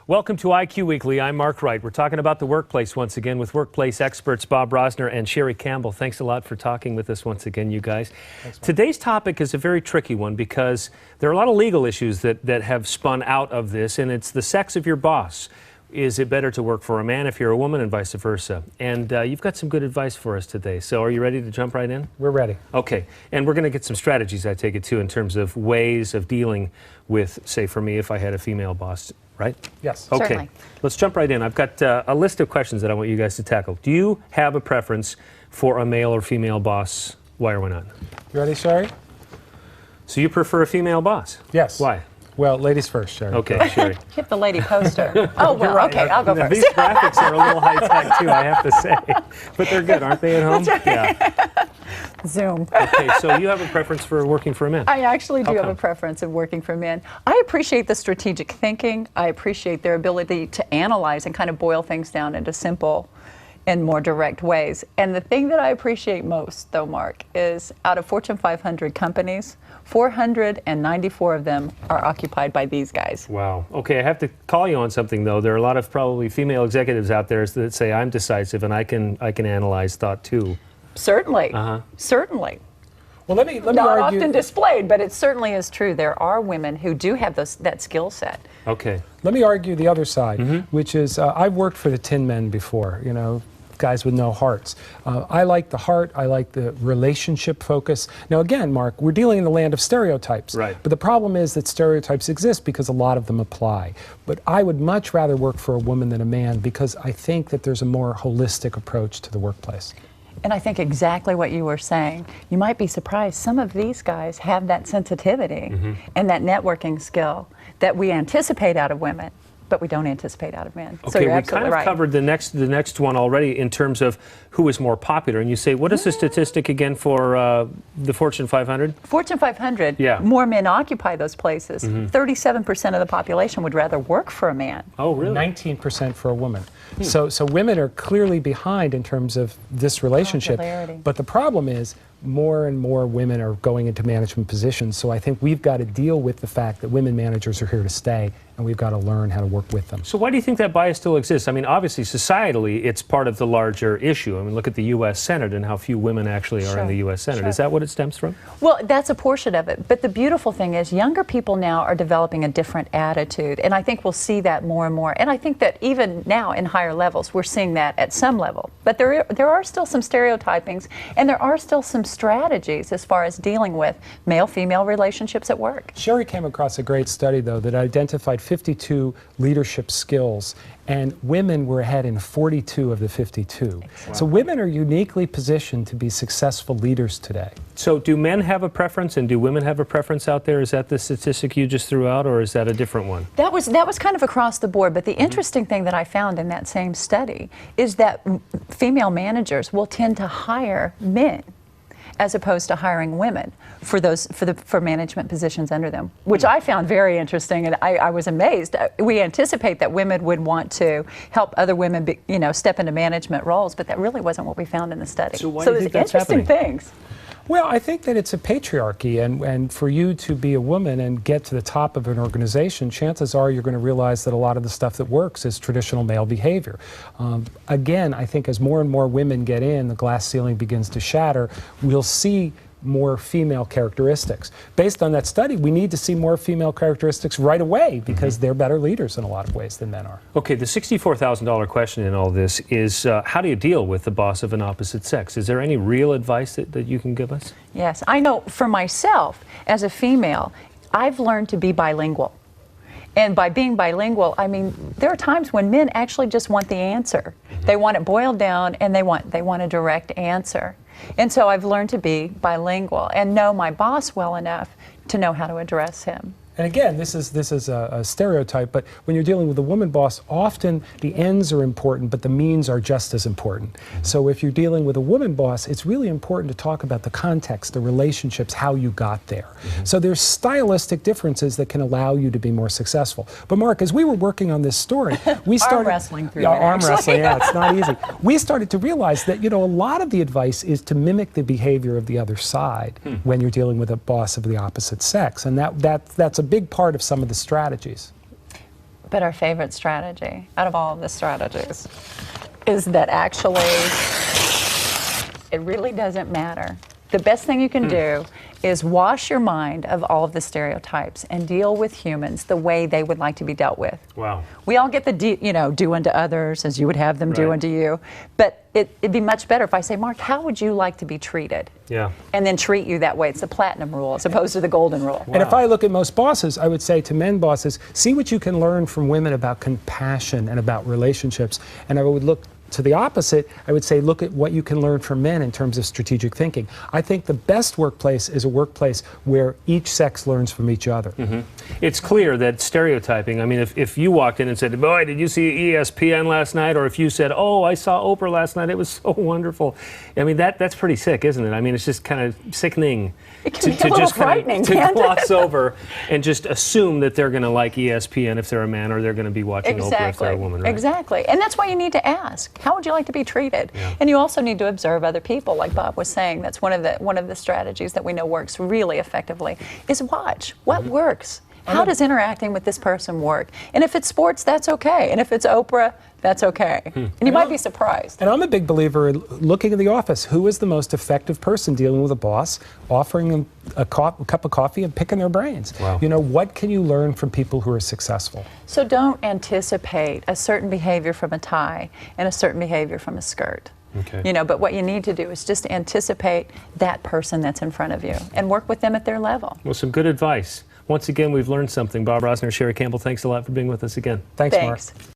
Welcome to IQ Weekly. I'm Mark Wright. We're talking about the workplace once again with workplace experts Bob Rosner and Sherry Campbell. Thanks a lot for talking with us once again, you guys. Thanks, today's topic is a very tricky one because there are a lot of legal issues that have spun out of this, and it's the sex of your boss. Is it better to work for a man if you're a woman and vice versa? And you've got some good advice for us today. So are you ready to jump right in? We're ready. Okay. And we're going to get some strategies, I take it, too, in terms of ways of dealing with, say, for me, if I had a female boss. Right? Yes. Okay. Certainly. Let's jump right in. I've got a list of questions that I want you guys to tackle. Do you have a preference for a male or female boss? Why or why not? You ready, Sherry? So you prefer a female boss? Yes. Why? Well, ladies first, Sherry. Okay, Sherry. Hit the lady poster. Oh, well, Right. okay, I'll go Now, first. these graphics are a little high-tech, too, I have to say. But they're good, aren't they, at home? That's right. Yeah. Zoom. Okay, so you have a preference for working for a man? I actually do How have come? a preference of working for men. I appreciate the strategic thinking. I appreciate their ability to analyze and kind of boil things down into simple and more direct ways. And the thing that I appreciate most, though, Mark, is out of Fortune 500 companies, 494 of them are occupied by these guys. Wow. Okay, I have to call you on something, though. There are a lot of probably female executives out there that say, I'm decisive and I can analyze thought, too. Certainly. Certainly. Well, let me Not argue. often displayed, but it certainly is true. There are women who do have that skill set. Okay. Let me argue the other side, which is I've worked for the tin men before, you know, guys with no hearts. I like the heart. I like the relationship focus. Now, again, Mark, we're dealing in the land of stereotypes. Right. But the problem is that stereotypes exist because a lot of them apply. But I would much rather work for a woman than a man because I think that there's a more holistic approach to the workplace. And I think exactly what you were saying. You might be surprised. Some of these guys have that sensitivity and that networking skill that we anticipate out of women, but we don't anticipate out of men. So Okay, you're we absolutely kind of right. covered the next one already in terms of who is more popular. And you say, what is the statistic again for the Fortune 500? Fortune 500, Yeah. more men occupy those places. 37% of the population would rather work for a man. Oh, really? 19% for a woman. So women are clearly behind in terms of this relationship. Popularity. But the problem is more and more women are going into management positions. So I think we've got to deal with the fact that women managers are here to stay, and we've got to learn how to work with them. So why do you think that bias still exists? I mean, obviously, societally, it's part of the larger issue. I mean, look at the U.S. Senate and how few women actually are in the U.S. Senate. Sure. Is that what it stems from? Well, that's a portion of it. But the beautiful thing is younger people now are developing a different attitude. And I think we'll see that more and more. And I think that even now in higher levels, we're seeing that at some level. But there are still some stereotypings, and there are still some strategies as far as dealing with male-female relationships at work. Sherry came across a great study, though, that identified 52 leadership skills, and women were ahead in 42 of the 52. Excellent. So women are uniquely positioned to be successful leaders today. So do men have a preference and do women have a preference out there? Is that the statistic you just threw out, or is that a different one? That was kind of across the board, but the interesting thing that I found in that same study is that female managers will tend to hire men as opposed to hiring women for management positions under them, which I found very interesting, and I was amazed. We anticipate that women would want to help other women, step into management roles, but that really wasn't what we found in the study. So why do you there's think that's interesting happening? things. Well, I think that it's a patriarchy, and for you to be a woman and get to the top of an organization, chances are you're going to realize that a lot of the stuff that works is traditional male behavior. Again, I think as more and more women get in, the glass ceiling begins to shatter. We'll see more female characteristics. Based on that study, we need to see more female characteristics right away because they're better leaders in a lot of ways than men are. Okay, the $64,000 question in all this is how do you deal with the boss of an opposite sex? Is there any real advice that you can give us? Yes, I know for myself, as a female, I've learned to be bilingual. And by being bilingual, I mean, there are times when men actually just want the answer. They want it boiled down, and they want a direct answer. And so I've learned to be bilingual and know my boss well enough to know how to address him. And again, this is a stereotype, but when you're dealing with a woman boss, often the ends are important, but the means are just as important. So if you're dealing with a woman boss, it's really important to talk about the context, the relationships, how you got there. So there's stylistic differences that can allow you to be more successful. But Mark, as we were working on this story, we started arm wrestling through yeah, it, arm actually. wrestling, yeah, it's not easy. We started to realize that, a lot of the advice is to mimic the behavior of the other side when you're dealing with a boss of the opposite sex, and that's a big part of some of the strategies. But our favorite strategy out of all of the strategies is that actually it really doesn't matter. The best thing you can do is wash your mind of all of the stereotypes and deal with humans the way they would like to be dealt with. Wow. We all get the do unto others as you would have them do unto you. But it'd be much better if I say, Mark, how would you like to be treated? Yeah. And then treat you that way. It's the platinum rule as opposed to the golden rule. And if I look at most bosses, I would say to men bosses, see what you can learn from women about compassion and about relationships. And I would look to the opposite, I would say look at what you can learn from men in terms of strategic thinking. I think the best workplace is a workplace where each sex learns from each other. It's clear that stereotyping, I mean, if you walked in and said, boy, did you see ESPN last night? Or if you said, oh, I saw Oprah last night, it was so wonderful. I mean, that's pretty sick, isn't it? I mean, it's just kind of sickening It can be a little frightening, to can't it? gloss over and just assume that they're going to like ESPN if they're a man, or they're going to be watching Oprah if they're a woman, right? Exactly. And that's why you need to ask, how would you like to be treated? Yeah. And you also need to observe other people, like Bob was saying. That's one of the strategies that we know works really effectively, is watch what works. How does interacting with this person work? And if it's sports, that's okay. And if it's Oprah, that's okay. And you might be surprised. And I'm a big believer in looking at the office. Who is the most effective person dealing with a boss, offering them a cup of coffee and picking their brains? Wow. You know, what can you learn from people who are successful? So don't anticipate a certain behavior from a tie and a certain behavior from a skirt. Okay. You know, but what you need to do is just anticipate that person that's in front of you and work with them at their level. Well, some good advice. Once again, we've learned something. Bob Brosner, Sherry Campbell, thanks a lot for being with us again. Thanks, Mark. Thanks.